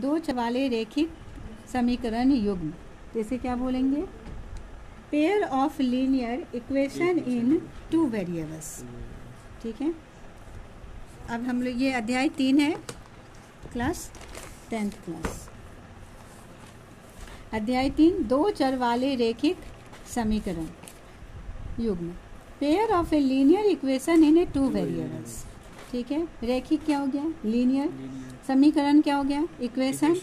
दो चर वाले रेखिक समीकरण युग्म, तो इसे क्या बोलेंगे? Pair of linear equation in two variables. ठीक है, अब हम लोग ये अध्याय 3 है, क्लास 10th क्लास। अध्याय 3, दो चर वाले रेखिक समीकरण युग्म। Pair of a linear equation in A two variables. ठीक है, रेखिक क्या हो गया? लीनियर। समीकरण क्या हो गया? इक्वेशन।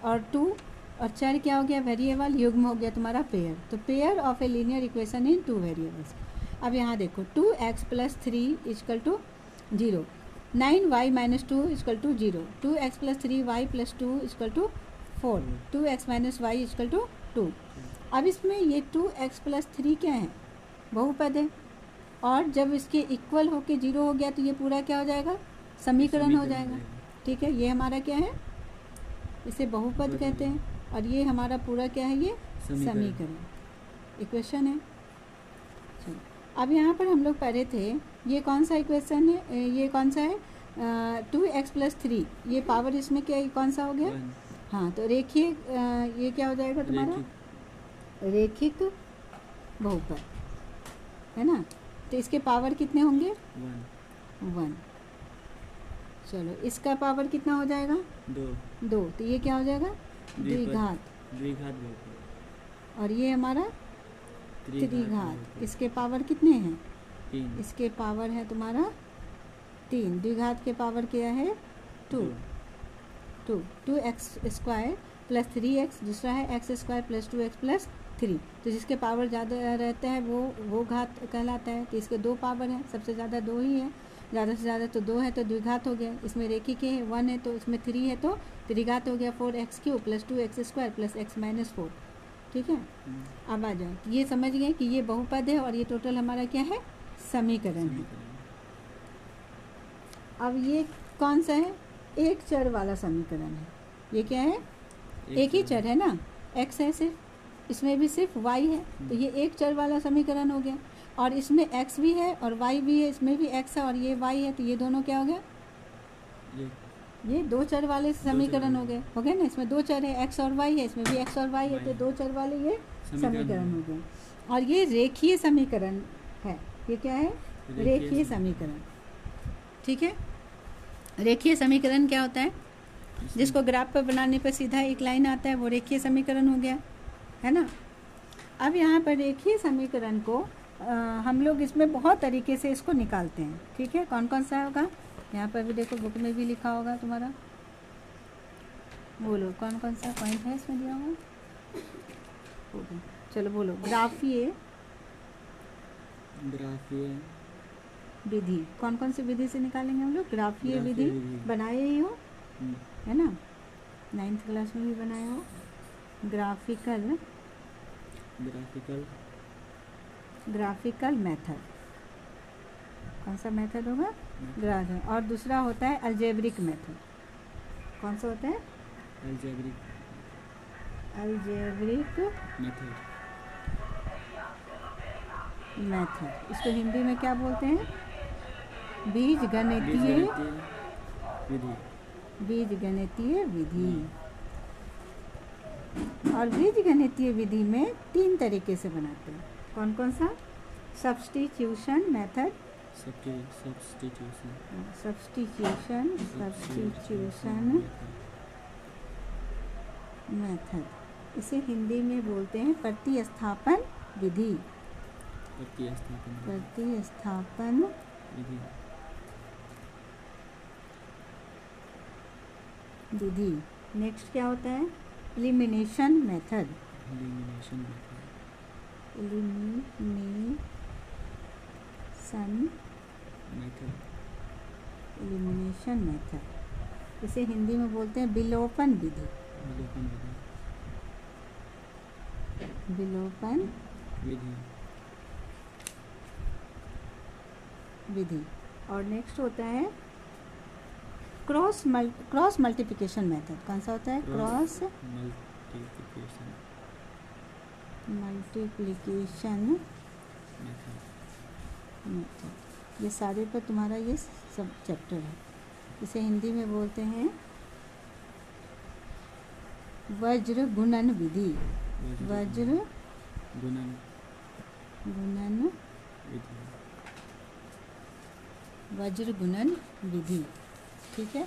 और टू, और चर क्या हो गया? वेरिएबल। युग्म हो गया तुम्हारा पेयर। तो pair of a linear equation in two variables. अब यहाँ देखो, 2x + 3 = 0, 9y - 2 = 0, 2x + 3y + 2 = 4, 2x - y = 2। अब इसमें ये 2x + 3 क्या है? बहुपद है, और जब इसके इक्वल होके 0 हो गया तो ये पूरा क्या हो जाएगा? समीकरण हो जाएगा। ठीक है, ये हमारा क्या है? इसे बहुपद कहते हैं, और ये हमारा पूरा क्या है? ये समीकरण, इक्वेशन है। चलो, अब यहाँ पर हम लोग पढ़े थे, ये कौन सा इक्वेशन है? ये कौन सा है? 2x + 3, ये पावर इसमें क्या, कौन सा हो गया? हाँ, तो रेखीय, ये क्या हो जाएगा तुम्हारा? रेखिक बहुपद है ना। तो इसके पावर कितने होंगे? 1। चलो, इसका पावर कितना हो जाएगा? 2। तो ये क्या हो जाएगा? द्विघात। और ये हमारा त्रिघात। इसके पावर कितने हैं? 3। इसके पावर है तुम्हारा 3। द्विघात के पावर क्या है? 2। 2x² + 3x, दूसरा है x² + 2x + 3। तो जिसके पावर ज़्यादा रहता है वो घात कहलाता है। तो इसके 2 पावर हैं, सबसे ज़्यादा 2 ही है, ज़्यादा से ज़्यादा तो 2 है, तो द्विघात हो गया। इसमें रेखिक है, 1 है, तो इसमें 3 है, तो त्रिघात हो गया, 4x³ + 2x² + x - 4। ठीक है, अब आ जाओ, ये समझ गए कि ये बहुपद है, और ये टोटल हमारा क्या है? समीकरण है। अब ये कौन सा है? एक चर वाला समीकरण है। ये क्या है? एक ही चर है ना, x है सिर्फ, इसमें भी सिर्फ y है, तो ये एक चर वाला समीकरण हो गया। और इसमें x भी है और y भी है, इसमें भी x है और ये y है, तो ये दोनों क्या हो गया? ये दो चर वाले समीकरण हो गए ना। इसमें 2 चर है, x और y है, इसमें भी x और y है, तो 2 चर वाले ये समीकरण हो गए। और ये रेखीय समीकरण है। ये क्या है? रेखीय समीकरण। ठीक है, रेखीय समीकरण क्या होता है? जिसको ग्राफ पर बनाने पर सीधा एक लाइन आता है, वो रेखीय समीकरण हो गया, है ना। अब यहाँ पर रेखीय समीकरण को हम लोग इसमें बहुत तरीके से इसको निकालते हैं। ठीक है, कौन कौन सा होगा? यहाँ पर भी देखो, बुक में भी लिखा होगा तुम्हारा। बोलो कौन कौन सा पॉइंट है इसमें दिया हुआ? चलो बोलो। ग्राफीय विधि, कौन कौन सी विधि से निकालेंगे हम लोग? ग्राफीय विधि बनाए ही हो, है ना, 9th क्लास में भी बनाए हो। ग्राफिकल मेथड, कौन सा मेथड होगा? ग्राफ। और दूसरा होता है अलजेब्रिक मेथड। कौन सा होता है? Algebraic method. इसको हिंदी में क्या बोलते हैं? बीजगणितीय विधि। और बीजगणितीय विधि में 3 तरीके से बनाते हैं। कौन कौन सा? Substitution method, method. इसे हिंदी में बोलते हैं प्रतिस्थापन विधि। विधि। नेक्स्ट क्या होता है? Elimination method. Elimination method. इसे हिंदी में बोलते हैं विलोपन विधि। विधि। और नेक्स्ट होता है क्रॉस मल्टीप्लिकेशन मेथड। कौन सा होता है? Cross multiplication method. ये सारे पर तुम्हारा ये सब चैप्टर है। इसे हिंदी में बोलते हैं वज्र गुणन विधि, वज्र गुणन गुणन विधि। वज्र गुणन विधि। ठीक है।